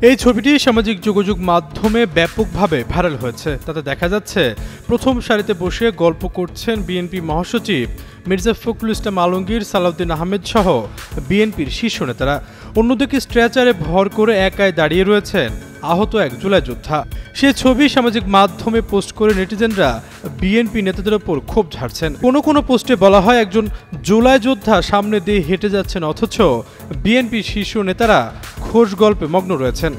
এই ছবিটি সামাজিক যোগাযোগ মাধ্যমে ব্যাপকভাবে ভাইরাল হয়েছে। তাতে দেখা যাচ্ছে প্রথম সারিতে বসে গল্প করছেন বিএনপি মহাসচিব মির্জা ফখরুল ইসলাম আলমগীর, সালাউদ্দিন আহমেদ সহ বিএনপির শীর্ষ নেতারা। অন্যদিকে স্ট্রেচারে ভর করে একাই দাঁড়িয়ে রয়েছেন আহত এক জুলাই যোদ্ধা। সে ছবি সামাজিক মাধ্যমে পোস্ট করে নেটিজেনরা বিএনপি নেতাদের ওপর ক্ষোভ ঝাড়ছেন। কোনো পোস্টে বলা হয় একজন জুলাই যোদ্ধা সামনে দিয়ে হেঁটে যাচ্ছেন, অথচ বিএনপি শীর্ষ নেতারা খোশ গল্পে মগ্ন রয়েছেন।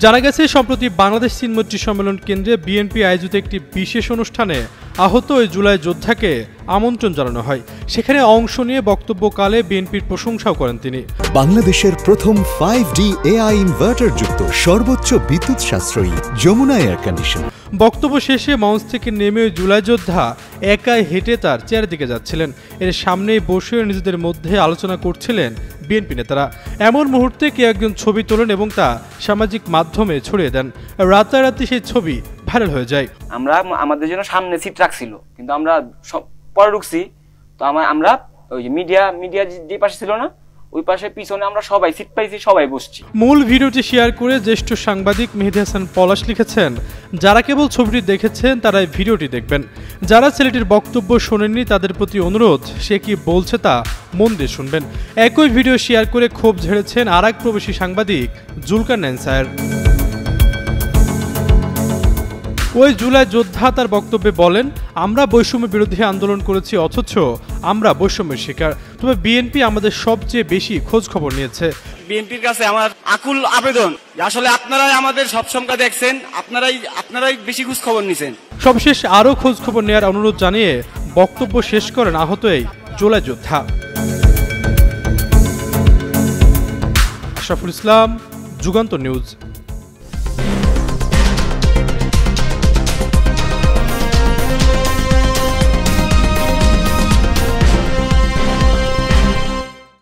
জানা গেছে, সম্প্রতি বাংলাদেশ চীনমৈত্রী সম্মেলন কেন্দ্রে বিএনপি আয়োজিত একটি বিশেষ অনুষ্ঠানে আহত ওই জুলাই যোদ্ধাকে আমন্ত্রণ জানানো হয়। সেখানে অংশ নিয়ে বক্তব্যকালে বিএনপির প্রশংসাও করেন তিনি। বাংলাদেশের প্রথম 5D AI ইনভার্টার যুক্ত সর্বোচ্চ বিদ্যুৎ সাশ্রয়ী যমুনা এয়ার কন্ডিশনার। বক্তব্য শেষে মঞ্চ থেকে নেমে ওই জুলাই যোদ্ধা একাই হেঁটে তার চেয়ারের দিকে যাচ্ছিলেন। এর সামনেই বসে নিজেদের মধ্যে আলোচনা করছিলেন বিএনপি নেতারা। এমন মুহূর্তে কেউ একজন ছবি তোলেন এবং তা সামাজিক মাধ্যমে ছড়িয়ে দেন। রাতারাতি সেই ছবি ভাইরাল হয়ে যায়। আমরা আমাদের জন্য সামনে সিট রাখছিল, কিন্তু আমরা পরে ঢুকছি, তো আমরা ওই যে মিডিয়া যে পাশে ছিল না, ওই পাশে পিছনে আমরা সবাই সিট পাইছি, সবাই বসছি। মূল ভিডিওটি শেয়ার করে জ্যেষ্ঠ সাংবাদিক মেহেদী হাসান পলাশ লিখেছেন, যারা কেবল ছবিটি দেখেছেন তারা এই ভিডিওটি দেখবেন। যারা ছেলেটির বক্তব্য শোনেননি তাদের প্রতি অনুরোধ, সে কি বলছে তা মন দিয়ে শুনবেন। একই ভিডিও শেয়ার করে ক্ষোভ ঝেড়েছেন আরেক প্রবাসী সাংবাদিক জুলকারনাইন স্যার। ওই জুলাই যোদ্ধা তার বক্তব্যে বলেন, আমরা বৈষম্য বিরোধী আন্দোলন করেছি, অথচ আমরা বৈষম্যের শিকার। তবে বিএনপি আমাদের সবচেয়ে বেশি খোঁজ খবর নিয়েছে। বিএনপির কাছে আমার আকুল আবেদন, আসলে আপনারাই আমাদের সব সংখ্যা দেখছেন, আপনারাই বেশি খোঁজ খবর নিছেন। সবশেষ আরও খোঁজ খবর নেওয়ার অনুরোধ জানিয়ে বক্তব্য শেষ করেন আহত এই জুলাই যোদ্ধা। আশরাফুল ইসলাম, যুগান্তর নিউজ।